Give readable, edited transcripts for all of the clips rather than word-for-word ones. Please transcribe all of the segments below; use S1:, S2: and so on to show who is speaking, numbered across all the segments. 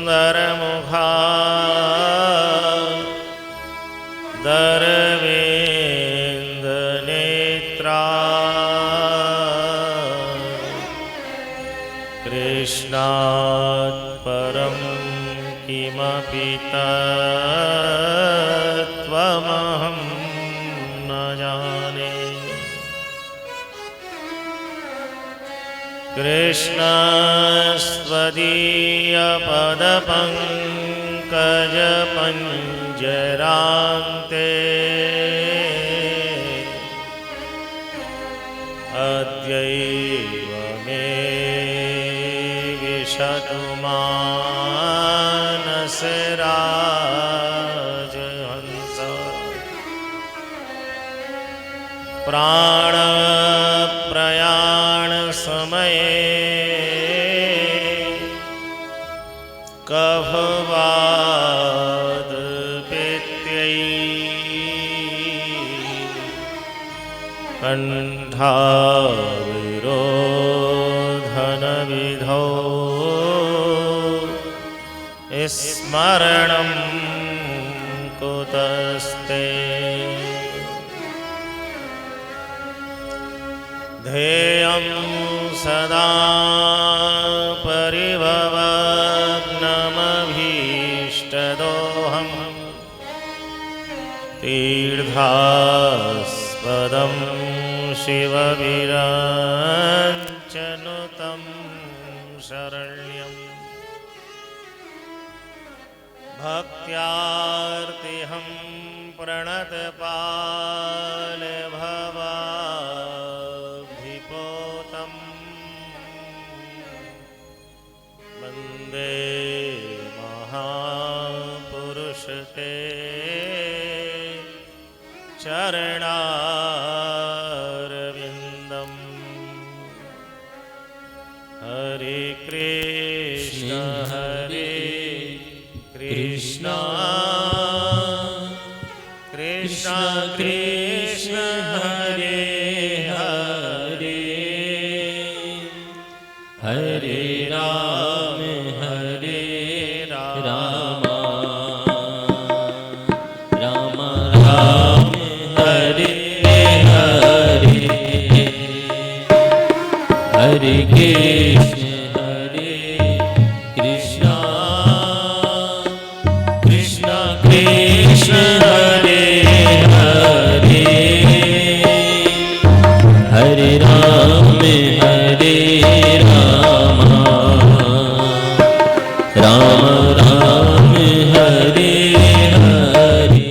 S1: सुन्दरमुखा दरविन्दनेत्रा कृष्णात् परं किमपि तत्त्वमहं न जाने। कृष्णस्त्वदीयपदपङ्कजपञ्जरान्ते अद्यैव मे विशतु मानसे राजहंस। प्राणप्रयाण समये कफवादपित्यै कण्ठाविरोधनविधौ स्मरणं कुतस्ते। ध्येयं सदा परिभवग्नमभीष्टदोहं तीर्थास्पदं शिवविरञ्चनुतं शरण्यं। भक्त्यार्तिहं प्रणतपालभवाभिपोतं वन्दे महापुरुषते चरणारविन्दम्। हरे कृष्ण हरे कृष्ण कृष्ण कृष्ण हरे हरे हरे राम राम राम राम हरे हरे हरे कृष्ण हरे कृष्ण कृष्ण कृष्ण हरे हरे हरे राम राम राम हरे हरे।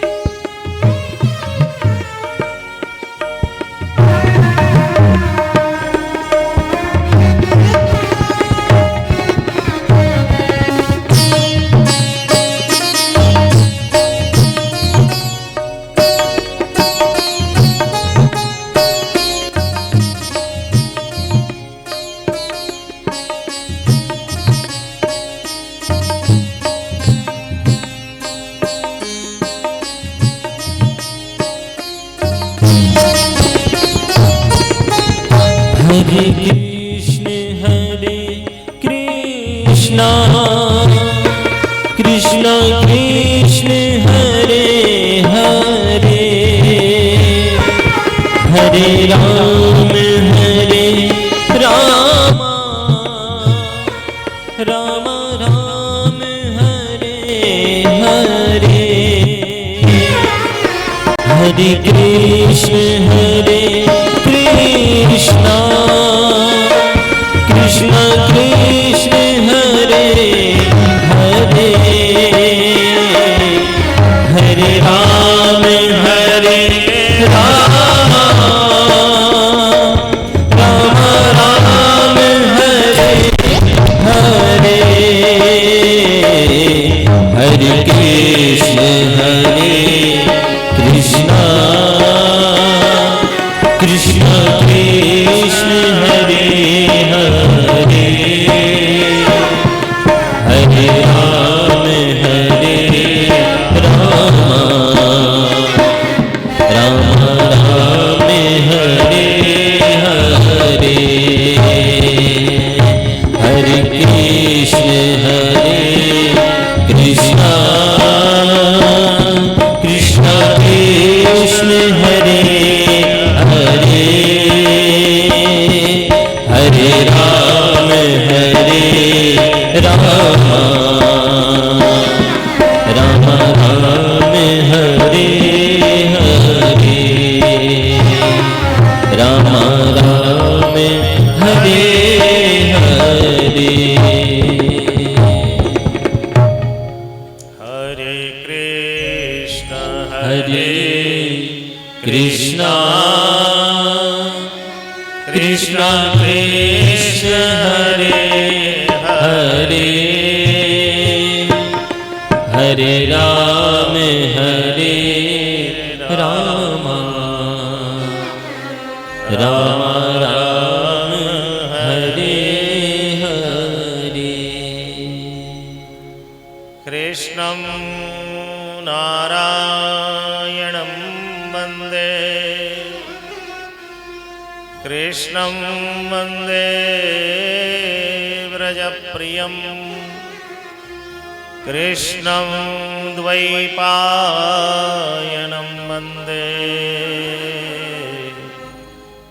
S1: हरे कृष्ण कृष्ण कृष्ण हरे हरे हरे राम राम राम हरे हरे हरे कृष्ण कृष्ण कृष्ण कृष्ण हरे हरे हरे राम राम राम हरे हरे हरे कृष्ण कृष्ण कृष्ण कृष्ण राम राम राम हरे हरे राम राम हरे हरे।
S2: हरे कृष्ण
S1: कृष्णा कृष्णा कृष्ण हरे हरे हरे राम राम राम राम हरे हरे।
S2: कृष्णं नारायणं वन्दे कृष्णं वन्दे व्रजप्रियं कृष्णं द्वैपायनं वन्दे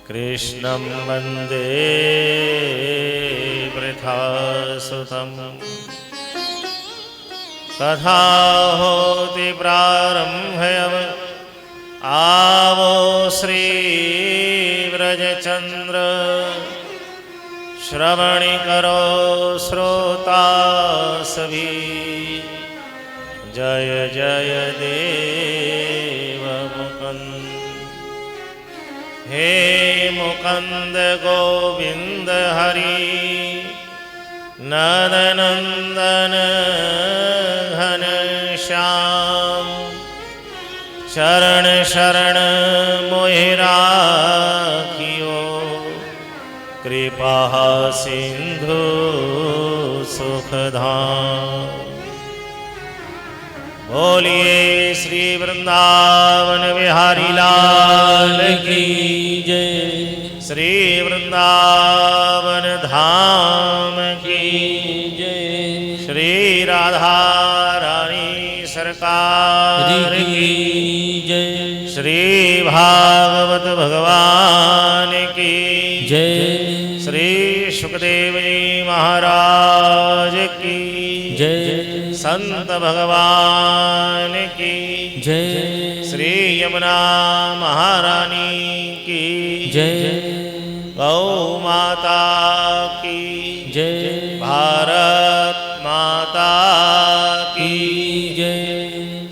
S2: कृष्णं वन्दे वृथासुतं। कथा होति प्रारम्भयव आवो श्रीव्रजचन्द्र श्रवणि करो श्रोता सभी जय जय देव मुकुंद। हे मुकुंद गोविंद हरि नंदनंदन घनश्याम शरण शरण मोहि राखियो कृपा सिंधु सुखधाम। बोलिए श्री वृंदावन बिहारी लाल की
S1: जय
S2: श्री वृंदावन धाम की
S1: जय
S2: श्री राधा रानी सरकार की
S1: जय
S2: श्री भागवत भगवान की
S1: जय
S2: श्री सुखदेव जी महाराज की
S1: जय
S2: संत भगवान की
S1: जय
S2: श्री यमुना महारानी की
S1: जय
S2: गौ माता की
S1: जय
S2: भारत माता की
S1: जय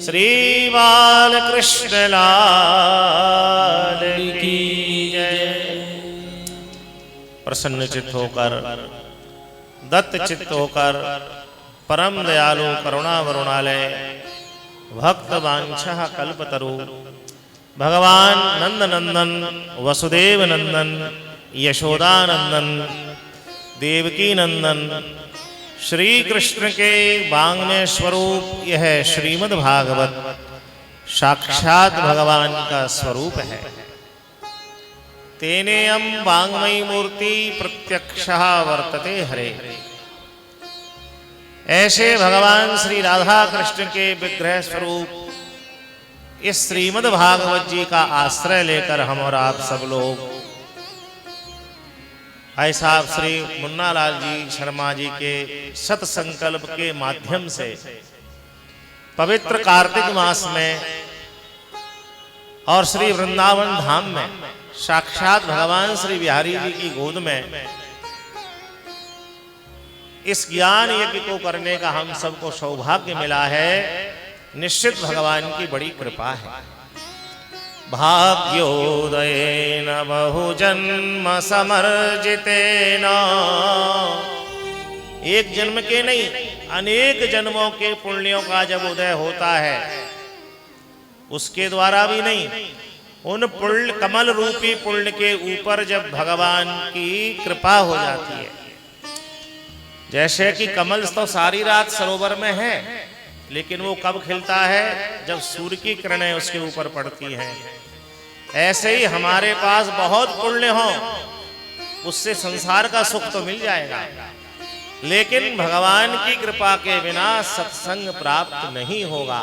S2: श्री बालकृष्ण लाल की जय। प्रसन्न चित्त होकर दत्त चित्त होकर परम दयालु करुणा वरुणालय भक्त वांछा कल्पतरु भगवान नंद नंदन वसुदेव नंदन यशोदा नंदन देवकी नंदन श्री कृष्ण के वाङ्मय स्वरूप यह श्रीमद् भागवत साक्षात भगवान का स्वरूप है। तेनेयं वाङ्मयी मूर्ति प्रत्यक्षः वर्तते हरे। ऐसे भगवान श्री राधा कृष्ण के विग्रह स्वरूप इस श्रीमद् भागवत जी का आश्रय लेकर हम और आप सब लोग भाई साहब श्री मुन्ना लाल जी शर्मा जी के सत संकल्प के माध्यम से पवित्र कार्तिक मास में और श्री वृंदावन धाम में साक्षात भगवान श्री बिहारी जी की गोद में इस ज्ञान यज्ञ को करने का हम सबको सौभाग्य मिला है। निश्चित भगवान की बड़ी कृपा है। भाग्योदयेन बहुजन्म समर्जितेन, एक जन्म के नहीं अनेक जन्मों के पुण्यों का जब उदय होता है उसके द्वारा भी नहीं, उन पुण्य कमल रूपी पुण्य के ऊपर जब भगवान की कृपा हो जाती है। जैसे कि कमल तो सारी रात सरोवर में है, लेकिन वो कब खिलता है? जब सूर्य की किरणें उसके ऊपर पड़ती हैं। ऐसे ही हमारे पास बहुत पुण्य हो, उससे संसार का सुख तो मिल जाएगा, लेकिन भगवान की कृपा के बिना सत्संग प्राप्त नहीं होगा।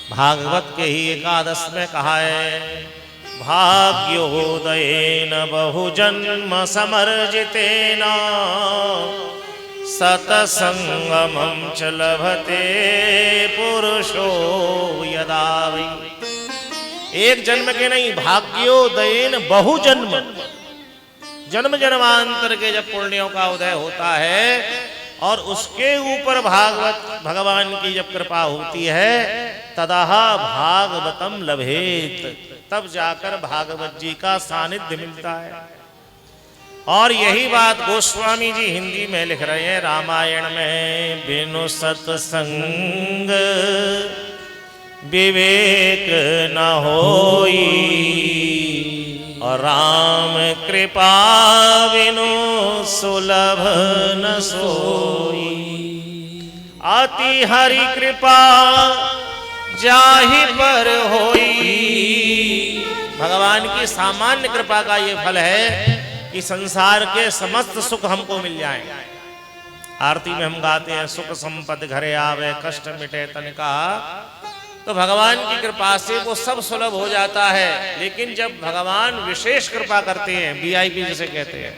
S2: भागवत के ही एकादश में कहा है, भाग्योदयेन बहुजन्म समर्जितेन सतसंगमं च लभते पुरुषो यदा वै। एक जन्म के नहीं, भाग्योदयेन बहुजन्म, जन्म जन्मांतर के जब पुण्यों का उदय होता है और उसके ऊपर भगवान की जब कृपा होती है, तदा भागवतम लभेत, तब जाकर भागवत जी का सानिध्य मिलता है। और यही बात गोस्वामी जी हिंदी में लिख रहे हैं रामायण में, बिनु सत्संग विवेक न होई, और राम कृपा बिनु सुलभ न सोई। अति हरि कृपा जाहि पर होई। भगवान की सामान्य कृपा का ये फल है कि संसार के समस्त सुख हमको मिल जाएं। आरती में हम गाते हैं, सुख संपत्ति घरे आवे, कष्ट मिटे तन का। तो भगवान की कृपा से वो सब सुलभ हो जाता है। लेकिन जब भगवान विशेष कृपा करते हैं, VIP जिसे कहते हैं,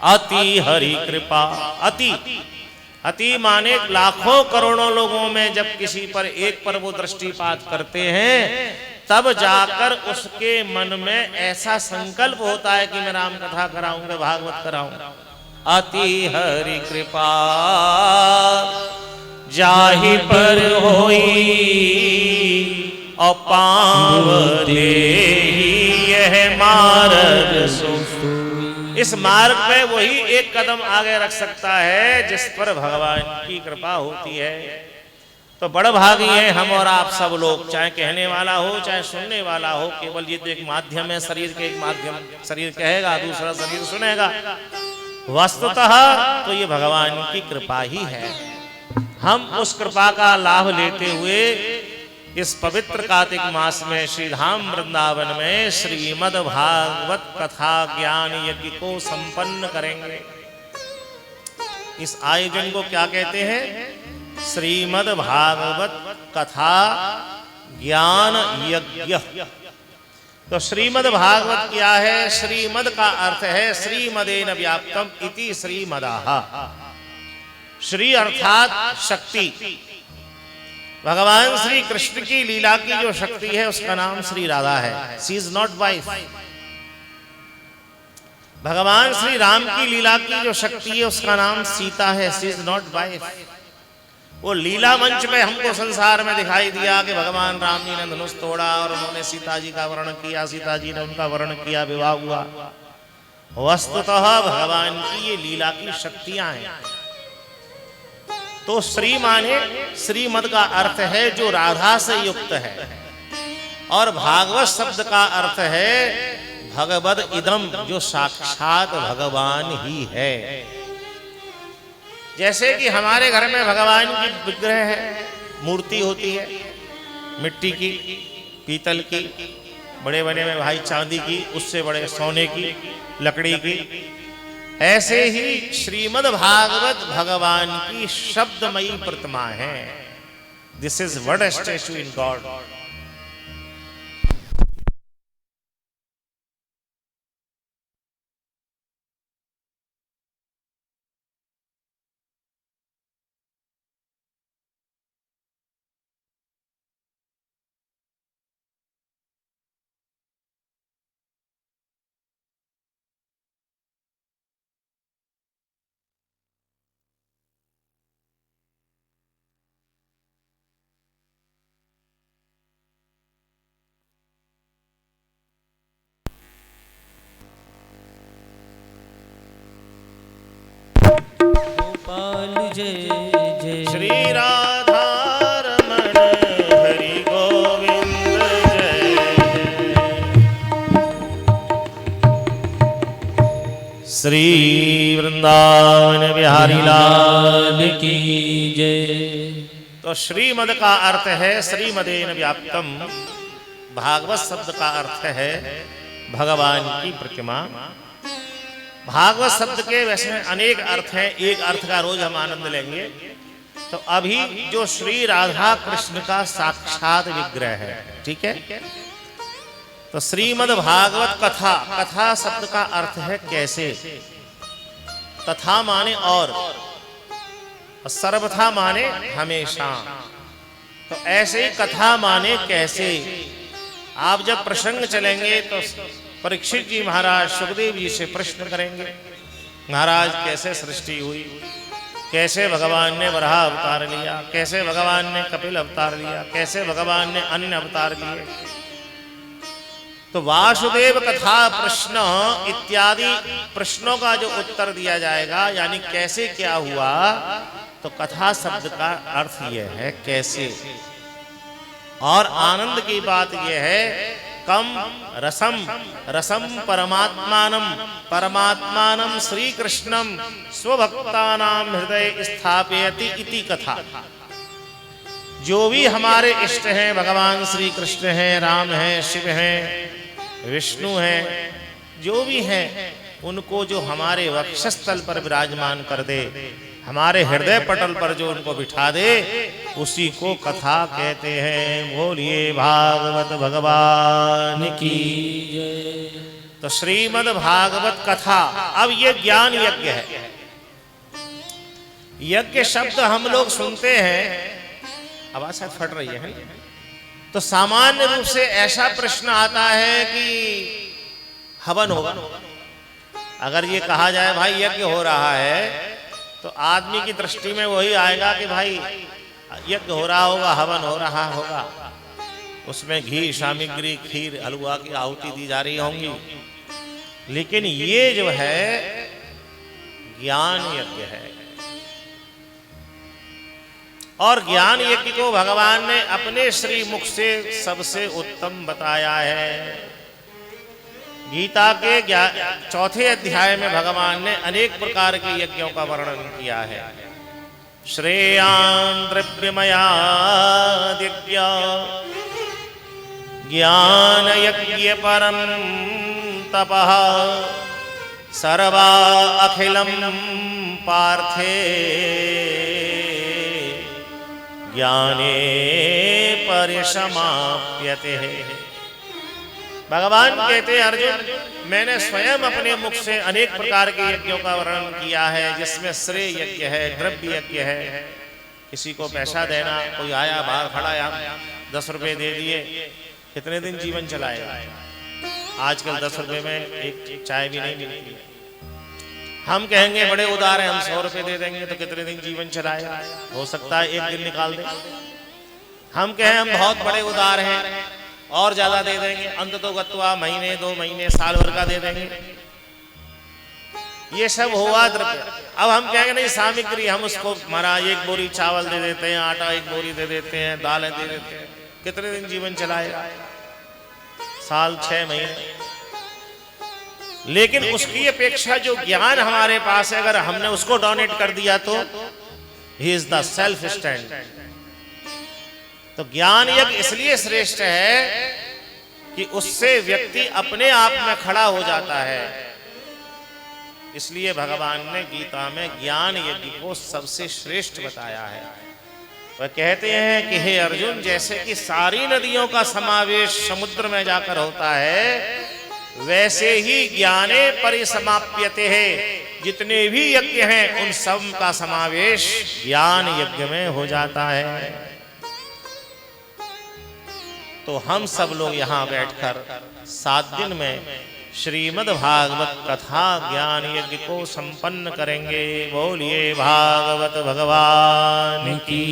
S2: अति हरि कृपा, अति माने लाखों करोड़ों लोगों में जब किसी पर एक पर वो दृष्टिपात करते हैं, तब जाकर उसके मन में ऐसा संकल्प होता है कि मैं राम कथा कराऊंगा, भागवत कराऊंगा। अति हरि कृपा जाहि पर होई, और पाँव देहि यह मार्ग सोई। इस मार्ग पे वही एक कदम आगे रख सकता है जिस पर भगवान की कृपा होती है। तो बड़ भागी हैं हम और आप सब लोग, चाहे कहने वाला हो चाहे सुनने वाला हो। केवल ये तो एक माध्यम है, शरीर के एक माध्यम, शरीर कहेगा दूसरा शरीर सुनेगा। वस्तुतः तो ये भगवान की कृपा ही है। हम उस कृपा का लाभ लेते हुए इस पवित्र कार्तिक मास में श्री धाम वृंदावन में श्रीमद् भागवत कथा ज्ञान यज्ञ को संपन्न करेंगे। इस आयोजन को क्या कहते हैं? श्रीमद् भागवत कथा ज्ञान यज्ञ। तो श्रीमद् भागवत क्या है? श्रीमद् का अर्थ है श्रीमदेन व्याप्तम इति श्रीमदाः। श्री अर्थात शक्ति। भगवान श्री कृष्ण की लीला की जो शक्ति है उसका नाम श्री राधा है। She is not wife. भगवान श्री राम की लीला की जो शक्ति है उसका नाम सीता है। She is not wife. वो लीला मंच में हमको संसार में दिखाई दिया कि भगवान राम जी ने धनुष तोड़ा और उन्होंने सीता जी का वर्णन किया, सीता जी ने उनका वर्णन किया, विवाह हुआ। वस्तुतः भगवान की ये लीला की शक्तियां हैं। तो श्री माने श्रीमद का अर्थ है जो राधा से युक्त है, और भागवत शब्द का अर्थ है भगवद इदम, जो साक्षात भगवान ही है। जैसे कि हमारे घर में भगवान की विग्रह है, मूर्ति होती है, मिट्टी की, पीतल की, बड़े बड़े में भाई चांदी की, उससे बड़े सोने की, लकड़ी की। ऐसे ही श्रीमद् भागवत भगवान की शब्दमयी प्रतिमा है। This is word statue in God.
S1: Gopal जय जय
S2: श्री राधा रमण हरि गोविंद जय। श्री वृंदावन बिहारी लाल
S1: की जय।
S2: तो श्रीमद का अर्थ है श्रीमदेन व्याप्तम। भागवत शब्द का अर्थ है भगवान की प्रतिमा। भागवत शब्द के वैसे अनेक अर्थ हैं, एक अर्थ का रोज हम आनंद लेंगे। तो अभी जो श्री राधा कृष्ण का साक्षात विग्रह है, ठीक है, तो श्रीमद् भागवत कथा, कथा शब्द का अर्थ है कैसे। तथा माने और सर्वथा माने हमेशा। तो ऐसे ही कथा माने कैसे। आप जब प्रसंग चलेंगे तो परीक्षित जी महाराज सुखदेव जी से प्रश्न करेंगे, महाराज कैसे सृष्टि हुई, कैसे भगवान ने वराह अवतार लिया, कैसे भगवान ने कपिल अवतार लिया, कैसे भगवान ने अन्य अवतार लिए। तो वासुदेव कथा प्रश्न इत्यादि प्रश्नों का जो उत्तर दिया जाएगा, यानी कैसे क्या हुआ, तो कथा शब्द का अर्थ यह है कैसे। और आनंद की बात यह है, कम रसम रसम परमात्मानम परमात्मानम श्री कृष्णम स्वभक्तानाम हृदय स्थापयति इति कथा। जो भी हमारे इष्ट हैं, भगवान श्री कृष्ण हैं, राम हैं, शिव हैं, विष्णु हैं, जो भी हैं, उनको जो हमारे वक्षस्थल पर विराजमान कर दे, हमारे हृदय पटल पर जो उनको बिठा दे, उसी को कथा कहते हैं। बोलिए भागवत भगवान की
S1: जय।
S2: तो श्रीमद् भागवत कथा। अब ये ज्ञान यज्ञ है। यज्ञ शब्द हम लोग सुनते हैं, आवाज शायद फट रही है, तो सामान्य रूप से ऐसा प्रश्न आता है कि हवन होगा। अगर ये कहा जाए भाई यज्ञ हो रहा है, तो आदमी की दृष्टि में वही आएगा कि भाई यज्ञ हो रहा होगा, हवन हो रहा होगा, उसमें घी, सामग्री, खीर, हलवा की आहुति दी जा रही होंगी। लेकिन ये जो है ज्ञान यज्ञ है, और ज्ञान यज्ञ को भगवान ने अपने श्री मुख से सबसे उत्तम बताया है। गीता के 4 अध्याय में भगवान ने अनेक प्रकार के यज्ञों का वर्णन किया है। श्रेयान् द्रव्यमयाद्यज्ञ ज्ञान यज्ञ परम तपः सर्वा अखिलम पार्थे ज्ञाने परिसमाप्यते। भगवान कहते हैं, अर्जुन मैंने स्वयं अपने मुख से अनेक प्रकार के यज्ञों का वर्णन किया है, जिसमें श्रेय यज्ञ है, द्रव्य यज्ञ है, किसी को पैसा देना, कोई आया बाहर खड़ा, या 10 रुपए दे दिए, कितने दिन जीवन चलाएगा। आजकल 10 रुपए में एक चाय भी नहीं मिलती। हम कहेंगे बड़े उदार हैं, हम 100 रुपए दे देंगे, तो कितने दिन जीवन चलाएगा। हो सकता है एक दिन निकाल दे। हम कहें हम बहुत बड़े उदार हैं और ज्यादा दे देंगे, अंत तो गत्वा महीने, 2 महीने, साल भर का दे देंगे। ये सब हुआ द्रव्य। अब हम कहेंगे नहीं सामग्री, हम उसको महाराज 1 बोरी चावल दे देते हैं, आटा 1 बोरी दे देते हैं, दालें दे देते हैं, कितने दिन जीवन चलाएगा, साल 6 महीने। लेकिन उसकी अपेक्षा जो ज्ञान हमारे पास है, अगर हमने उसको डोनेट कर दिया तो he is the self stand. तो ज्ञान यज्ञ इसलिए श्रेष्ठ है कि उससे व्यक्ति अपने आप में खड़ा हो जाता है। इसलिए भगवान ने गीता में ज्ञान यज्ञ को सबसे श्रेष्ठ बताया है। वह कहते हैं कि हे अर्जुन, जैसे कि सारी नदियों का समावेश समुद्र में जाकर होता है, वैसे ही ज्ञाने परिसमाप्यते है। जितने भी यज्ञ हैं उन सब का समावेश ज्ञान यज्ञ में हो जाता है। तो हम सब लोग यहाँ बैठकर 7 दिन में श्रीमद् भागवत कथा ज्ञान यज्ञ को संपन्न करेंगे। बोलिए भागवत भगवान की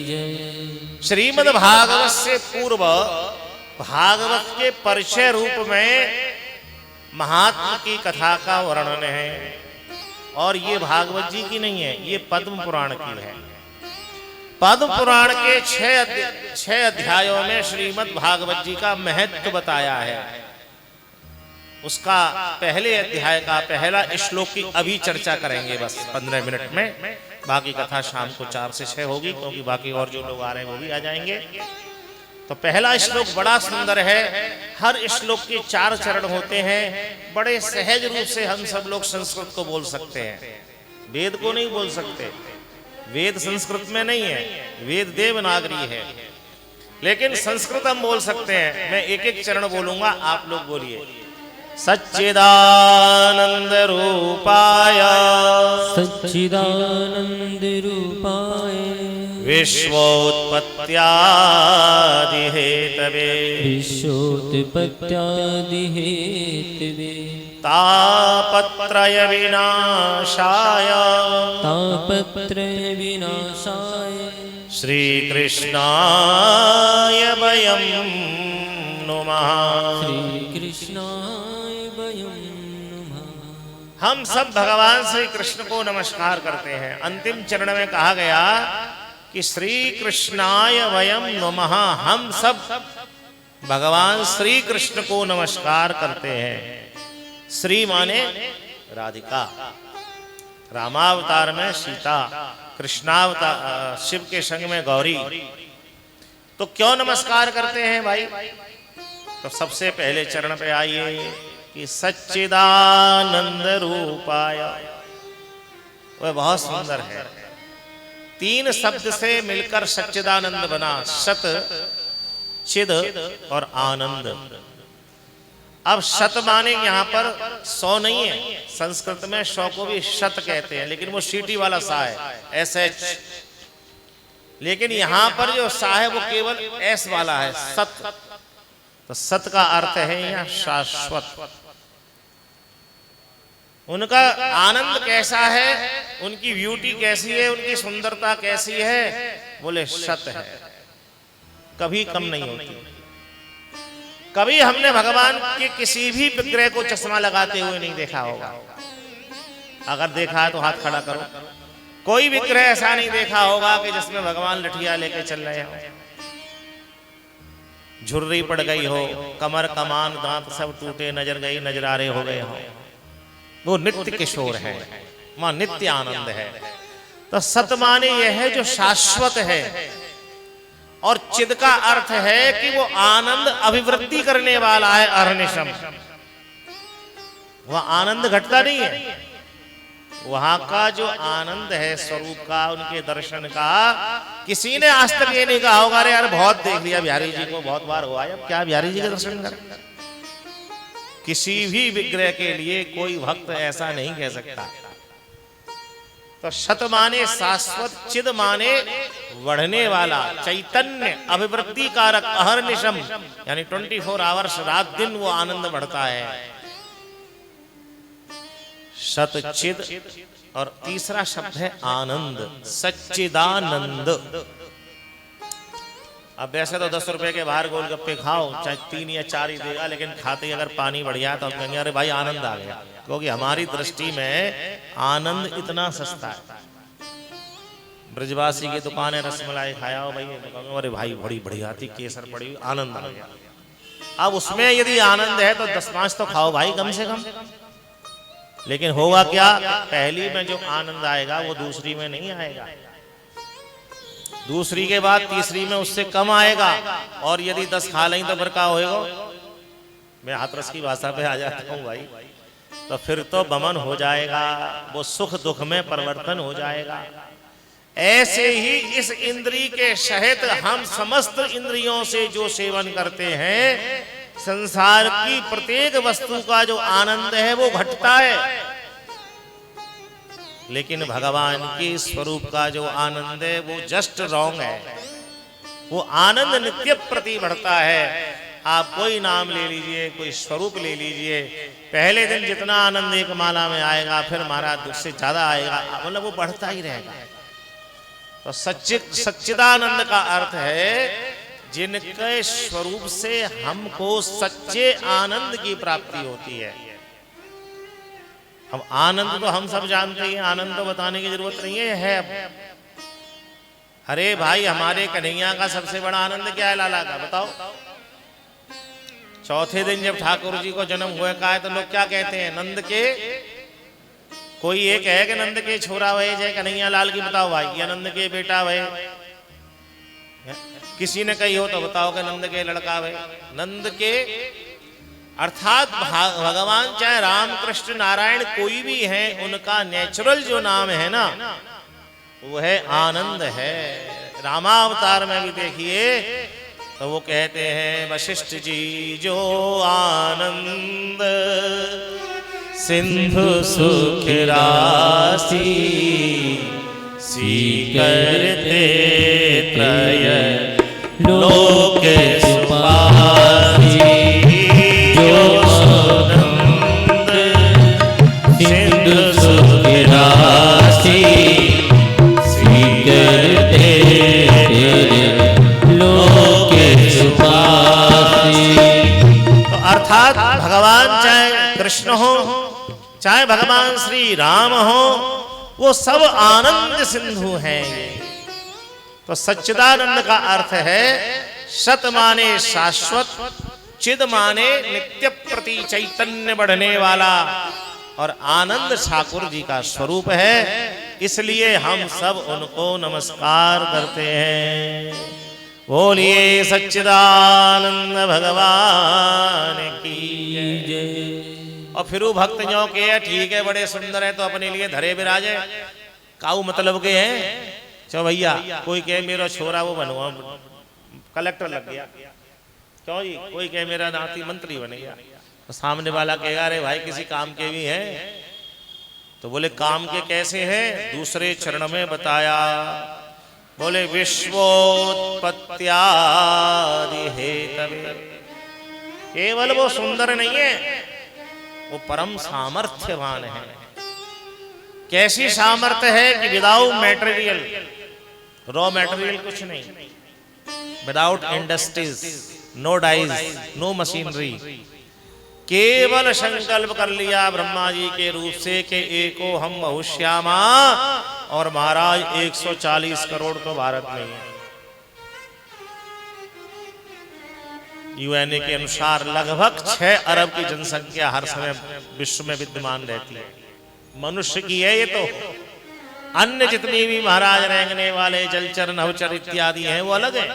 S1: जय।
S2: श्रीमद् भागवत से पूर्व भागवत के परिचय रूप में महात्मा की कथा का वर्णन है, और ये भागवत जी की नहीं है, ये पद्म पुराण की है। पद्म पुराण के 6 अध्यायों में श्रीमद् भागवत जी का महत्व बताया है। उसका पहले अध्याय का पहला श्लोक की अभी चर्चा करेंगे बस 15 मिनट में। बाकी कथा शाम को 4 से 6 होगी, क्योंकि बाकी और जो लोग आ रहे हैं वो भी आ जाएंगे। तो पहला श्लोक बड़ा सुंदर है। हर श्लोक के 4 चरण होते हैं। बड़े सहज रूप से हम सब लोग संस्कृत को बोल सकते हैं, वेद को नहीं बोल सकते। वेद संस्कृत में नहीं है, वेद देवनागरी है। लेकिन संस्कृत हम बोल सकते हैं। मैं एक एक चरण बोलूंगा, आप लोग बोलिए। सच्चिदानंद रूपाय
S1: सच्चिदानंद रूपाय
S2: विश्वोत्पत्त्यादि हेतवे
S1: विश्वोत्पत्त्यादि हेतवे
S2: तापत्रय विनाशाय
S1: तापत्रय विनाशाय
S2: श्री कृष्णाय वयं नुमः।
S1: श्री कृष्णाय वयं नुमः।
S2: हम सब भगवान श्री कृष्ण को नमस्कार करते हैं। अंतिम चरण में कहा गया कि श्री कृष्णाय वयं नुमः, हम सब भगवान श्री कृष्ण को नमस्कार करते हैं। श्री माने राधिका, रामावतार में सीता, कृष्णावतार शिव के संग में गौरी। तो क्यों नमस्कार करते हैं भाई? तो सबसे पहले चरण पे आइए कि सच्चिदानंद रूपाय। वह बहुत सुंदर है। 3 शब्द से मिलकर सच्चिदानंद बना। सत, चिद और आनंद। अब शत माने यहां पर 100 नहीं है। संस्कृत में 100 को भी शत कहते हैं, लेकिन वो सीटी वाला सा है, SH। लेकिन यहां पर जो सा है वो केवल S वाला है, सत। तो सत का अर्थ है यहां शाश्वत। उनका आनंद कैसा है, उनकी ब्यूटी कैसी है, उनकी सुंदरता कैसी है? बोले सत है, कभी कम नहीं होती। कभी हमने भगवान के किसी भी विग्रह को चश्मा लगाते हुए नहीं देखा होगा। अगर देखा है तो हाथ खड़ा करो। कोई विग्रह ऐसा नहीं देखा होगा कि जिसमें भगवान लठिया लेके चल रहे हो, झुर्री पड़ गई हो, कमर कमान दांत सब टूटे नजरारे हो गए हो। वो नित्य किशोर है, वहां नित्य आनंद है। तो सत माने यह है जो शाश्वत है, और चिद का अर्थ है कि वो आनंद अभिवृद्धि करने वाला है अहर्निशम। वह आनंद घटता नहीं है। वहां का जो आनंद है स्वरूप का, उनके दर्शन का, किसी ने आज तक ये नहीं कहा होगा अरे यार बहुत देख लिया बिहारी जी को, बहुत बार हुआ, अब क्या बिहारी जी के दर्शन कर। किसी भी विग्रह के लिए कोई भक्त ऐसा नहीं कह सकता। तो शत माने शाश्वत, चिद माने बढ़ने वाला, चैतन्य, अभिवृद्धि कारक, अहर्निशम यानी 24 आवर्स रात दिन वो आनंद बढ़ता है। सत, चिद, और तीसरा शब्द है आनंद, सच्चिदानंद। अब वैसे तो 10 रुपए के बाहर गोलगप्पे खाओ, चाहे 3 या 4 ही देगा, लेकिन खाते अगर पानी बढ़िया तो हम कहेंगे अरे भाई आनंद आ गया, क्योंकि हमारी दृष्टि में आनंद इतना सस्ता है। ब्रजवासी की दुकान है, रसमलाई खाया हो भाई, अरे भाई बड़ी बढ़िया थी, केसर पड़ी, आनंद आ गया। अब उसमें यदि आनंद है तो 10-5 तो खाओ भाई कम से कम। लेकिन होगा क्या, पहली में जो आनंद आएगा वो दूसरी में नहीं आएगा, दूसरी के बाद तीसरी में उससे कम आएगा, और यदि 10 खा लें तो फिर क्या होएगा। मैं हाथरस की भाषा पे आ जाता हूँ भाई, तो फिर तो बमन हो जाएगा, वो सुख दुख में परिवर्तन हो जाएगा। ऐसे ही इस इंद्रिय के सहित हम समस्त इंद्रियों से जो सेवन करते हैं, संसार की प्रत्येक वस्तु का जो आनंद है वो घटता है, लेकिन भगवान के स्वरूप का जो आनंद है वो जस्ट रॉन्ग है। वो आनंद नित्य प्रति बढ़ता है। आप कोई नाम ले लीजिए, कोई स्वरूप ले लीजिए, पहले दिन जितना आनंद एक माला में आएगा, फिर महाराज उससे ज्यादा आएगा, मतलब वो बढ़ता ही रहेगा। तो सच्चिदानंद का अर्थ है जिनके स्वरूप से हमको सच्चे आनंद की प्राप्ति होती है। अब आनंद तो हम सब जानते हैं, आनंद तो बताने की जरूरत नहीं है। अब अरे भाई हमारे कन्हैया का सबसे बड़ा आनंद क्या है लाला का, बताओ। चौथे दिन जब ठाकुर जी को जन्म हुआ का है तो लोग क्या कहते हैं, नंद के, कोई एक है कि नंद के छोरा भय जय कन्हैया लाल की, बताओ भाई, या नंद के बेटा भय, किसी ने कही हो तो बताओ कि नंद के लड़का भय। नंद के अर्थात भगवान चाहे राम कृष्ण नारायण कोई भी है, उनका नेचुरल जो नाम है ना वो है आनंद है। रामावतार में भी देखिए तो वो कहते हैं वशिष्ठ जी जो आनंद सिंधु सुख राशि स्वीकरते त्रय लोक सुपासी जो आनंद सिंधु सुख राशि स्वीकरते लोक सुपासी। तो अर्थात भगवान चाहे कृष्ण हो चाहे भगवान श्री राम हो, वो सब आनंद सिंधु हैं। तो सच्चिदानंद का अर्थ है सत माने शाश्वत, चिद माने नित्य प्रति चैतन्य बढ़ने वाला, और आनंद ठाकुर जी का स्वरूप है। इसलिए हम सब उनको नमस्कार करते हैं। बोलिए सच्चिदानंद भगवान की जय। और फिर वो भक्त जो के ठीक है बड़े सुंदर है तो अपने लिए धरे विराजे, काऊ मतलब के हैं। चलो भैया कोई कहे मेरा छोरा वो बनवा कलेक्टर लग गया, क्यों जी, कोई कहे मेरा नाती मंत्री बन गया, तो सामने वाला कहेगा अरे भाई किसी काम के भी हैं। तो बोले काम के कैसे हैं, दूसरे चरण में बताया। बोले विश्वोत्पत्त्यादि हेतवे, केवल वो सुंदर नहीं है, वो परम सामर्थ्यवान है। कैसी सामर्थ्य है कि विदाउट मटेरियल, रॉ मटेरियल कुछ नहीं, without industries, no dies, no machinery, केवल संकल्प कर लिया ब्रह्मा जी के रूप से कि एको हम बहुश्यामा, और महाराज 140 करोड़ तो भारत में है। यूएनए के अनुसार लगभग 6 अरब की जनसंख्या हर समय विश्व में विद्यमान रहती है। मनुष्य की है ये तो, अन्य जितनी भी महाराज रेंगने वाले जलचर नभचर इत्यादि हैं वो अलग है।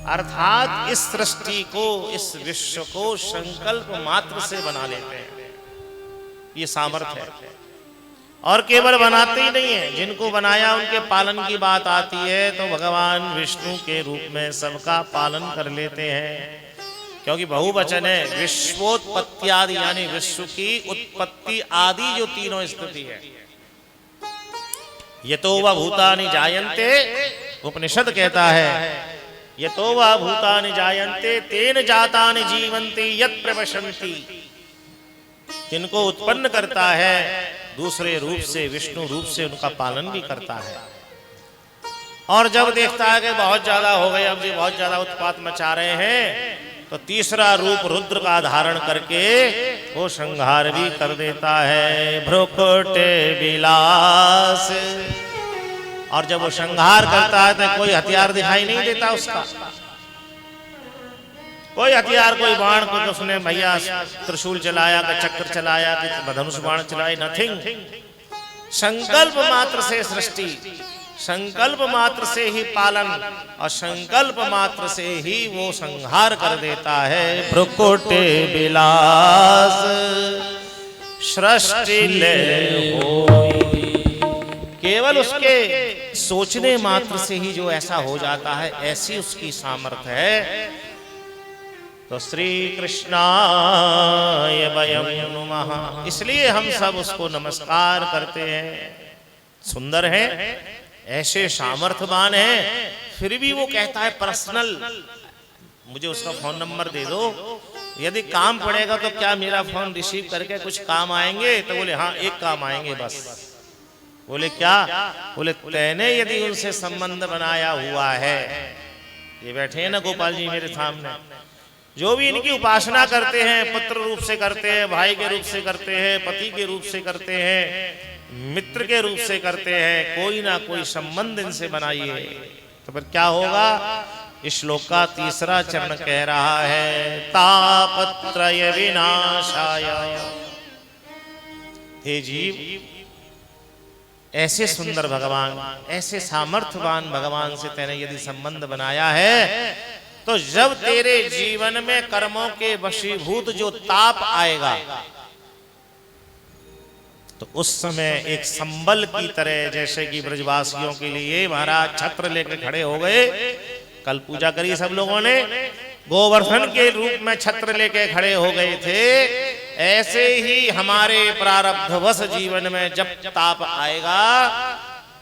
S2: अर्थात इस सृष्टि को, इस विश्व को संकल्प मात्र से बना लेते हैं, ये सामर्थ्य है। और केवल बनाते ही नहीं है, जिनको बनाया उनके पालन की बात आती है तो भगवान विष्णु के रूप में सबका पालन कर लेते हैं। क्योंकि बहुवचन है, विश्वोत्पत्त्यादि यानी विश्व की उत्पत्ति आदि जो तीनों स्थिति है। यतो वा भूतानि जायन्ते, उपनिषद कहता है यतो वा भूतानि जायन्ते तेन जातानि जीवन्ति यत् प्रवशन्ति। जिनको उत्पन्न करता है दूसरे रूप से, विष्णु रूप से उनका पालन भी करता है। और जब देखता है कि बहुत ज्यादा हो गए, अब जी बहुत ज्यादा उत्पात मचा रहे हैं, तो तीसरा रूप रुद्र का धारण करके वो संहार भी कर देता है। भ्रुकुट विलास। और जब वो संहार करता है तो कोई हथियार दिखाई नहीं देता उसका, कोई हथियार, कोई बाण, कुछ उसने भैया त्रिशूल चलाया, कि चक्र चलाया, कि धनुष बाण चलाए, नथिंग। संकल्प मात्र से सृष्टि, संकल्प मात्र से ही पालन, और संकल्प मात्र से ही वो संहार कर देता है। भ्रुकुट विलास सृष्टि ले होई। केवल उसके सोचने मात्र से ही जो ऐसा हो जाता है, ऐसी उसकी सामर्थ्य है। तो श्री कृष्णाय वयं नुमः, इसलिए हम सब उसको नमस्कार करते हैं। सुंदर है, ऐसे सामर्थ्यवान है, फिर भी वो कहता है पर्सनल, मुझे उसका फोन नंबर दे दो, यदि काम पड़ेगा तो क्या मेरा फोन रिसीव करके कुछ काम आएंगे? तो बोले हाँ एक काम आएंगे बस। बोले क्या? बोले तैने यदि उनसे संबंध बनाया हुआ है, ये बैठे हैं ना गोपाल जी मेरे सामने, जो भी इनकी उपासना करते हैं, पुत्र रूप से करते हैं, भाई के रूप से करते हैं, पति के रूप से करते हैं, मित्र के रूप से करते हैं, कोई ना कोई संबंध इनसे बनाइए, तो फिर क्या होगा? इस श्लोक का तीसरा चरण कह रहा है तापत्रय विनाशाय। हे जीव, ऐसे सुंदर भगवान, ऐसे सामर्थ्यवान भगवान से तेने यदि संबंध बनाया है, तो जब तेरे जीवन में कर्मों के वशीभूत जो ताप आएगा, तो उस समय एक संबल की तरह, जैसे कि ब्रजवासियों के लिए महाराज छत्र लेकर खड़े हो गए, कल पूजा करी सब लोगों ने, गोवर्धन के रूप में छत्र लेके खड़े हो गए थे। ऐसे ही हमारे प्रारब्धवश जीवन में जब ताप आएगा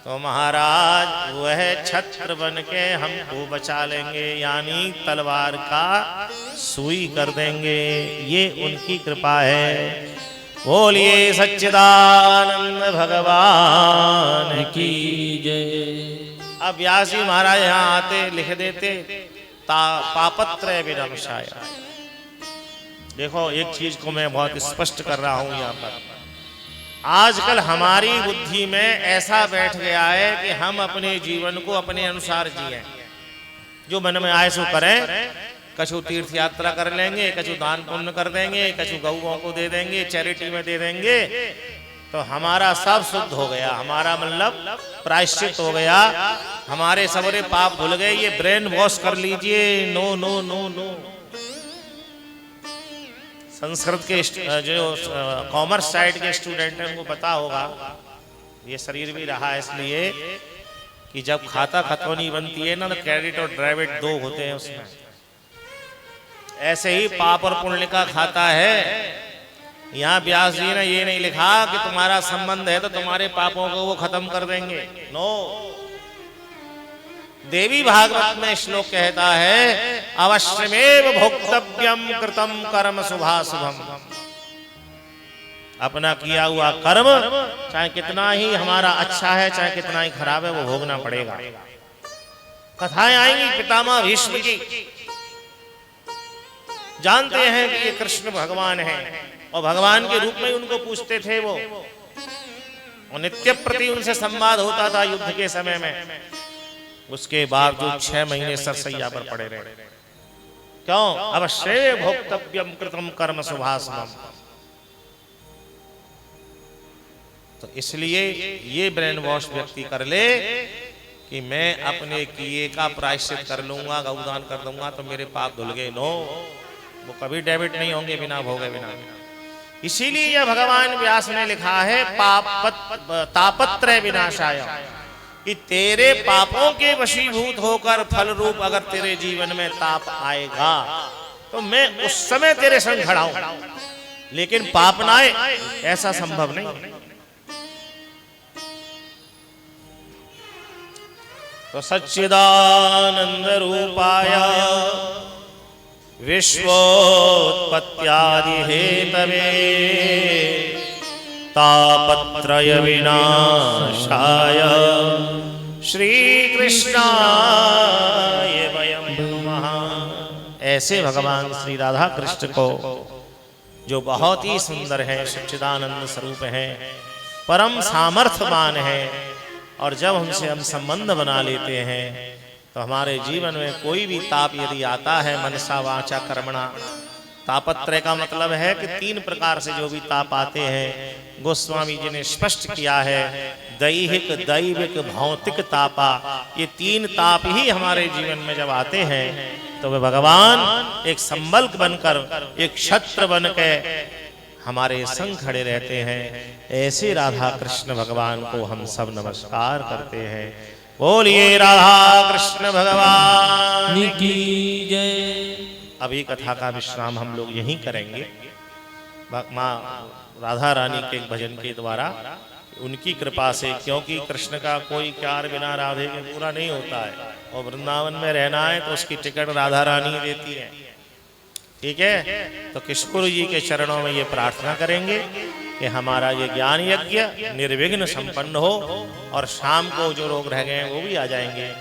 S2: तो महाराज वह छत्र बन के हमको बचा लेंगे, यानी तलवार का सुई कर देंगे। ये उनकी कृपा है। बोलिए सच्चिदानंद भगवान की जय। अब व्यास जी महाराज यहाँ आते लिख देते पापत्रय विनाशाय। देखो एक चीज को मैं बहुत स्पष्ट कर रहा हूं यहाँ पर। आजकल हमारी बुद्धि में ऐसा बैठ गया है कि हम अपने जीवन को अपने अनुसार जिए, जो मन में आए सो करें। कछु तीर्थ यात्रा कर लेंगे, कछु दान पुण्य कर देंगे, कछु गौओं को दे देंगे, चैरिटी में दे देंगे, तो हमारा सब शुद्ध हो गया, हमारा मतलब प्रायश्चित हो गया, हमारे सबरे पाप भूल गए। ये ब्रेन वॉश कर लीजिए। No no no no. Sanskrit के जो कॉमर्स साइड के स्टूडेंट हैं उनको पता होगा, ये शरीर भी रहा है इसलिए कि जब खाता खतौनी बनती है ना तो क्रेडिट और डेबिट दो होते हैं उसमें। ऐसे ही पाप और पुण्य का खाता है। यहाँ व्यास जी ने ये नहीं लिखा कि तुम्हारा संबंध है तो तुम्हारे पापों को वो खत्म कर देंगे। नो। देवी भागवत में श्लोक कहता है अवश्यमेव भोक्तव्यम कृतम कर्म शुभाशुभम। अपना किया हुआ कर्म चाहे कितना ही हमारा अच्छा है चाहे कितना ही खराब है वो भोगना पड़ेगा। कथाएं आएंगी पितामह भीष्म की। जानते हैं कि ये कृष्ण भगवान है और भगवान के रूप में उनको पूछते थे वो, और नित्य प्रति उनसे संवाद होता था युद्ध के समय में। उसके बाद जो 6 महीने सरसैया पर पड़े रहे। क्यों? अवश्य भोक्तव्यम कृतम कर्म शुभाशुभम। तो इसलिए ये ब्रेन वॉश व्यक्ति कर ले कि मैं अपने किए का प्रायश्चित कर लूंगा, गौदान कर दूंगा तो मेरे पाप धुल गए। नो, वो कभी डेबिट नहीं होंगे बिना भोगे बिना। इसीलिए यह भगवान व्यास ने लिखा है तापत्रय विनाशाय, कि तेरे पापों के वशीभूत होकर फल रूप अगर तेरे जीवन में ताप आएगा तो मैं उस समय तेरे संग खड़ा हूं, लेकिन पाप ना आए ऐसा संभव नहीं। तो सच्चिदानंद रूपाय विश्वोत्पत्त्यादि हेतवे तापत्रय विनाशाय श्री कृष्णाय वयं नमः। ऐसे भगवान श्री राधा कृष्ण को जो बहुत ही सुंदर है, सच्चिदानंद स्वरूप है, परम सामर्थ्यवान है, और जब हमसे हम संबंध बना लेते हैं तो हमारे जीवन में कोई भी ताप यदि आता है मनसा वाचा कर्मणा। तापत्रय का मतलब है कि 3 प्रकार से जो भी ताप आते हैं गोस्वामी जी ने स्पष्ट किया है। दैहिक, दैविक, भौतिक तापा, ये 3 ताप ही हमारे जीवन में जब आते हैं तो वे भगवान एक संबल बनकर, एक छत्र बनकर हमारे संग खड़े रहते हैं। ऐसे राधा कृष्ण भगवान को हम सब नमस्कार करते हैं। बोलिए राधा कृष्ण भगवान
S1: की जय।
S2: अभी कथा का विश्राम हम लोग यहीं करेंगे। माँ राधा रानी के भजन के द्वारा, उनकी कृपा से, क्योंकि कृष्ण का कोई प्यार बिना राधे के पूरा नहीं होता है, और वृंदावन में रहना है तो उसकी टिकट राधा रानी देती है। ठीक है, तो किशोर जी के चरणों में ये प्रार्थना करेंगे कि हमारा ये ज्ञान यज्ञ निर्विघ्न संपन्न हो, और शाम को जो लोग रह गए हैं वो भी आ जाएंगे।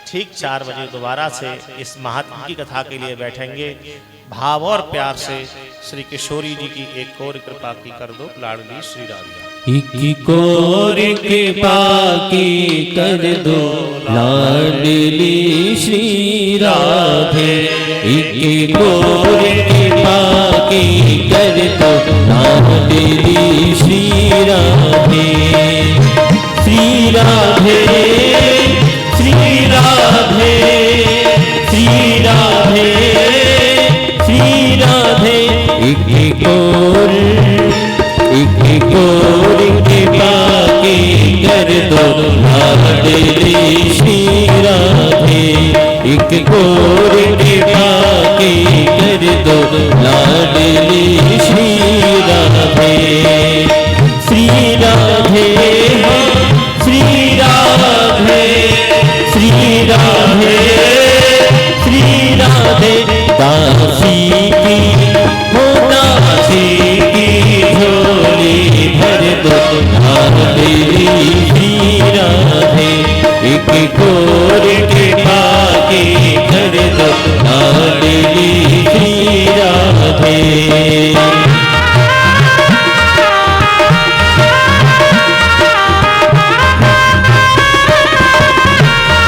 S2: ठीक 4 बजे दोबारा से इस महात्मा की कथा के लिए बैठेंगे। भाव और प्यार से श्री किशोरी जी की एक और कृपा की कर दो लाडली श्री राधा।
S1: एक और कृपा की कर दो लाडली श्री राधे। एक और कृपा की कर दो लाडली श्री राधे। श्री राधे श्री राधे श्री राधे श्री राधे। एक और कृपा की कर दो लाडली श्री राधे। एक कोर कृपा की कर दो लाडली श्री राधे। श्री राधे श्री राधे श्री राधे श्री राधे। दासी की हो दासी की झोली भर दो लाडली श्री राधे। एक कोर कृपा की कर दो लाडली श्री राधे।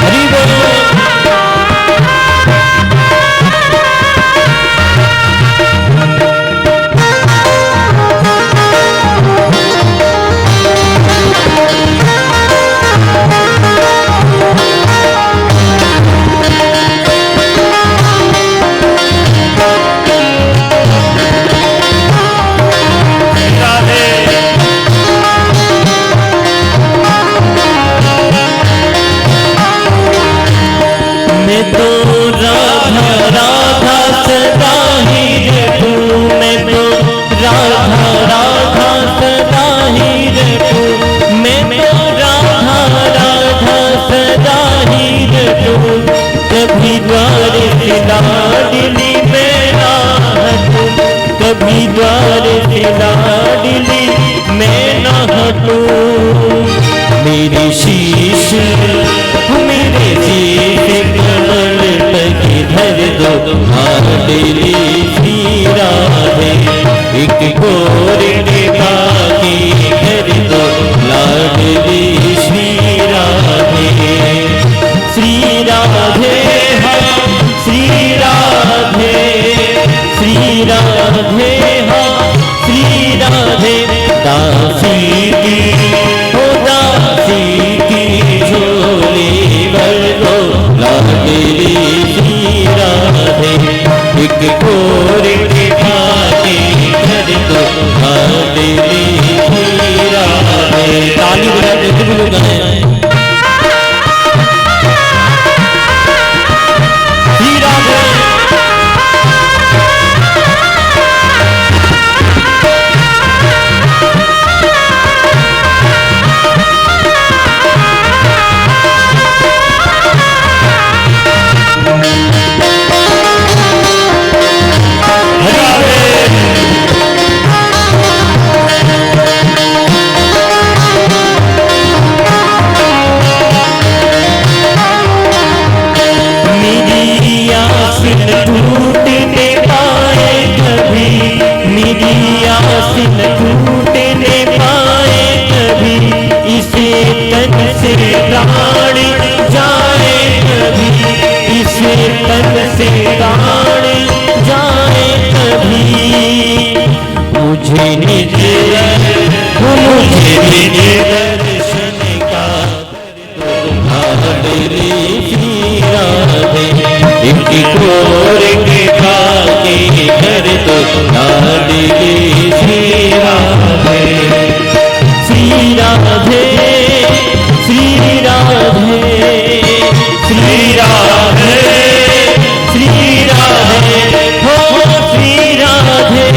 S1: हरि बोल। मैं तो राधा राधा सदा ही रहूं। मैं तो राधा राधा सदा ही रहूं। मैं तो राधा राधा सदा ही रहूं। कभी द्वार से लाडली मैं ना हटूं। कभी द्वार से लाडली मैं ना हटूं। मेरी शीश मेरे शीश कमल तक धर दो लाडली श्री राधे। एक कोर कृपा की कर दो लाडली श्री राधे। श्री राधे श्री राधे श्री राधे श्री राधे। दासी की हो दासी की झोली भर दो लाडली श्री राधे। एक कोर कृपा की कर दो लाडली श्री राधे। ताली बजाते हुए लोग गाएं। श्री राधे टूटने पाए कभी। मेरी आस न टूटने पाए कभी। इसे तन से प्राण जाए कभी। इसे तन से प्राण जाए कभी। मुझे निज दर्शन का लाडली श्री राधे। एक कोर कृपा की कर दो लाडली श्री राधे। श्री राधे श्री राधे श्री राधे श्री राधे हो श्री राधे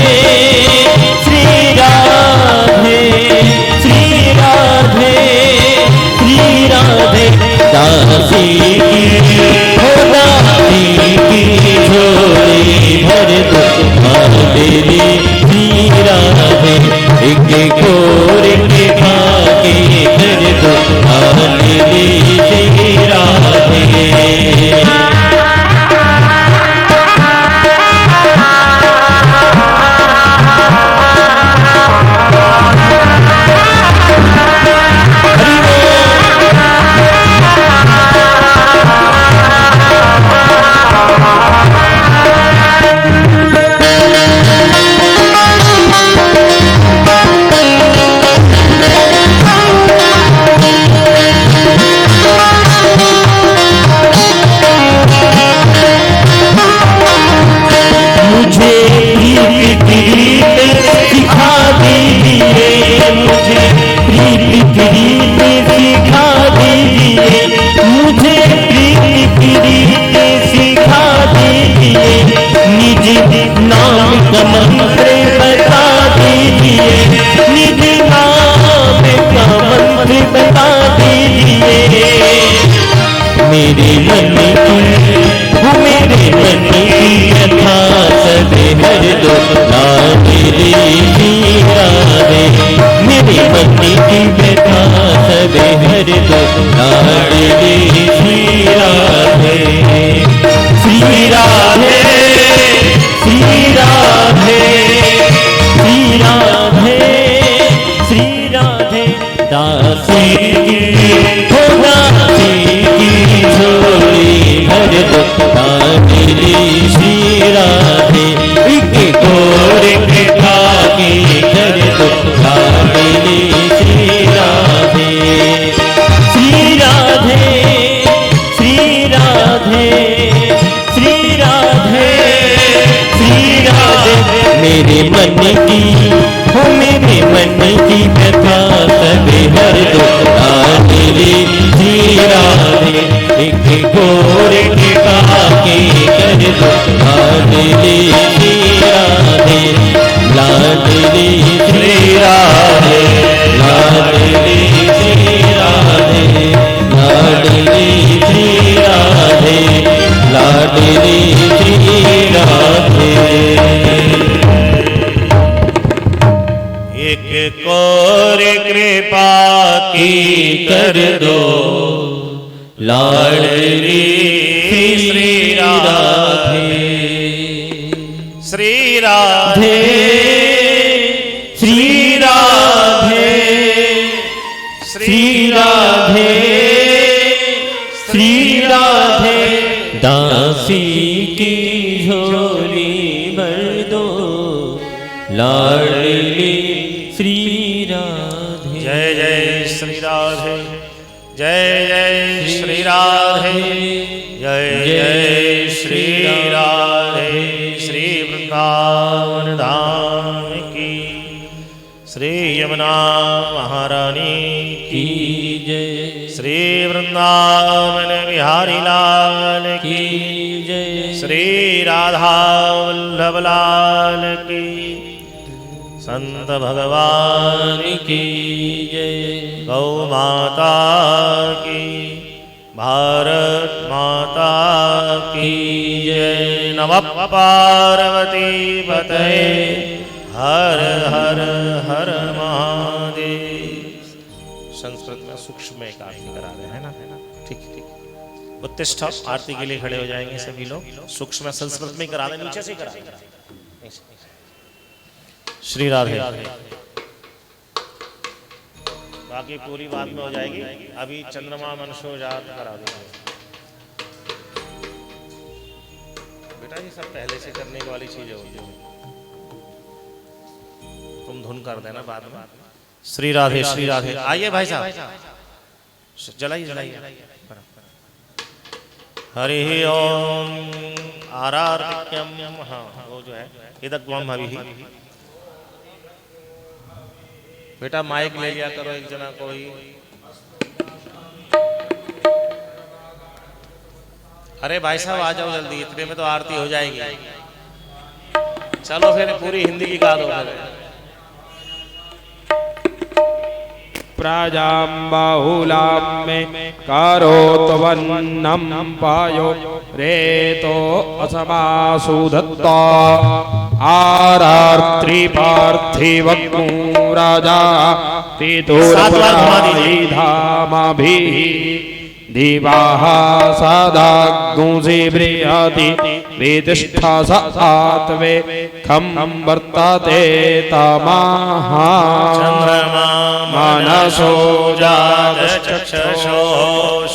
S1: श्री राधे श्री राधे श्री राधे। दासी की हो दासी की झोली भर दो लाडली श्री राधे। एक कोर कृपा की कर दो लाडली श्री राधे। कर दो लाडली श्री राधे श्री राधे श्री राधे श्री राधे श्री राधे दासी की हो दासी की झोली भर दो लाडली श्री राधे एक गोरे के भागी कर दो लाडली श्री राधे श्री राधे श्री राधे श्री राधे श्री राधे मेरे मन की हो मेरे मन की व्यथा सब हर दो लाडली श्री राधे एक गोरे के काके कर दो लाडली श्री राधे लाडली श्री राधे लाडली श्री राधे लाडली श्री राधे लाडली श्री राधे
S2: एक कोरे कृपा
S1: की कर दो लाडली श्री राधे
S2: श्री राधे
S1: श्री राधे श्री राधे श्री राधे दासी की झोली भर दो लाडली श्री राधे
S2: जय जय श्री राधे जय जय श्री राधे जय जय श्री राधे श्री वृंदावन धाम की श्री यमुना महारानी
S1: की जय
S2: श्री वृंदावन बिहारी लाल की
S1: जय
S2: श्री राधा वल्लभ लाल की संत भगवान
S1: की जय
S2: गौ माता की भारत माता की जय नमः पार्वती पतये हर हर हर महादेव। संस्कृत में सूक्ष्म में आरती करा रहे हैं ना, ठीक ठीक। उत्तिष्ठ आरती के लिए खड़े हो जाएंगे सभी लोग। सूक्ष्म संस्कृत में करा दें, नीचे से करा दें। श्री राधे। बाकी पूरी बात में हो जाएगी, अभी चंद्रमा मनसोजात करा देंगे। बेटा ये सब पहले से करने वाली चीजें होती है, तुम धुन कर देना बाद में। श्री राधे श्री राधे। आइए भाई साहब, जलाइए जलाइए। हरि ओम आरार्तिक्यम, हाँ वो जो है इदग्वम हविः। बेटा माइक ले लिया करो एक जना कोई। अरे भाई साहब आ जाओ जल्दी, इतने में तो आरती हो जाएगी। चलो फिर पूरी हिंदी की गा दो।
S3: प्रजां बाहुलां मे करोत्वन्नं पायो रेतो असमासु दत्ता आरार्त्री पार्थिवग्मो राजा तीतुर्धामाभिः दिवाः सदाग्नुषि बृहति वेतिष्ठा स आत्वे खं वर्तते तमः
S2: चंद्रमा मनसो जातचक्षुषो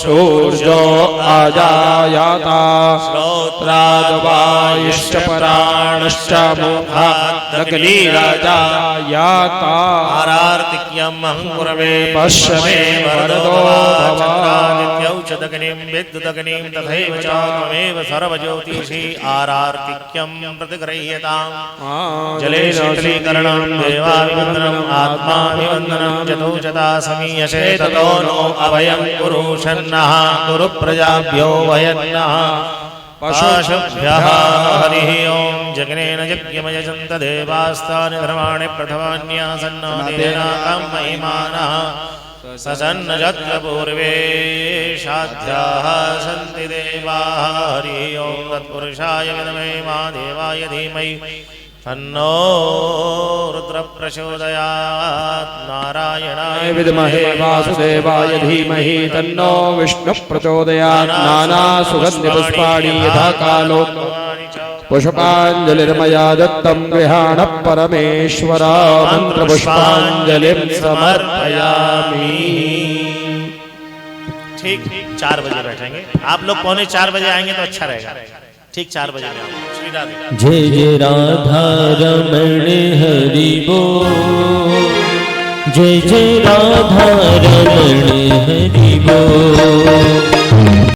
S3: सूर्यो अजायता श्रोत्राद्वायुश्च पराणश्च मुखादग्निरजायता
S2: आरार्तिक्यम् अहं कुरवे
S3: पश्य मे वरदो भव
S2: नित्यौषधग्निं विद्युदग्निं तथैव च त्वमेव सर्वज्योतिषी आरार्तिक्यं प्रतिगृह्यताम् जले शीतलीकरणं देवाभिवन्दनम् आत्माभिवन्दनं जतोजता समीयसे ततो नो अभयं कुरु शन्नः कुरु प्रजाभ्यो वयन्नः पशुभ्यः हरिः ओं जगनेन यज्ञमयजन्त देवास्तानि धर्माणि प्रथमान्यासन्नादिनाकं महिमानः ससन्न यत्र पूर्वे शाध्याः सन्ति देवाः हरिः ओं तत्पुरुषाय विद्महे महादेवाय धीमहि तन्नो रुद्र प्रचोदयात् नारायणाय
S3: विद्महे वासुदेवाय धीमहि तन्नो विष्णु प्रचोदयात् नाना सुगंधि पुष्पाणि यथा कालो पुष्पांजलिर्मया दत्तं गृहाण परमेश्वरा मंत्र पुष्पांजलिं समर्पयामि।
S2: ठीक 4 बजे बैठेंगे आप लोग, 3:45 बजे आएंगे तो अच्छा रहेगा। ठीक 4 बजे में आओ। श्री राधे।
S1: जय जय राधा रमण हरि बोल, जय जय राधा रमण हरि बोल।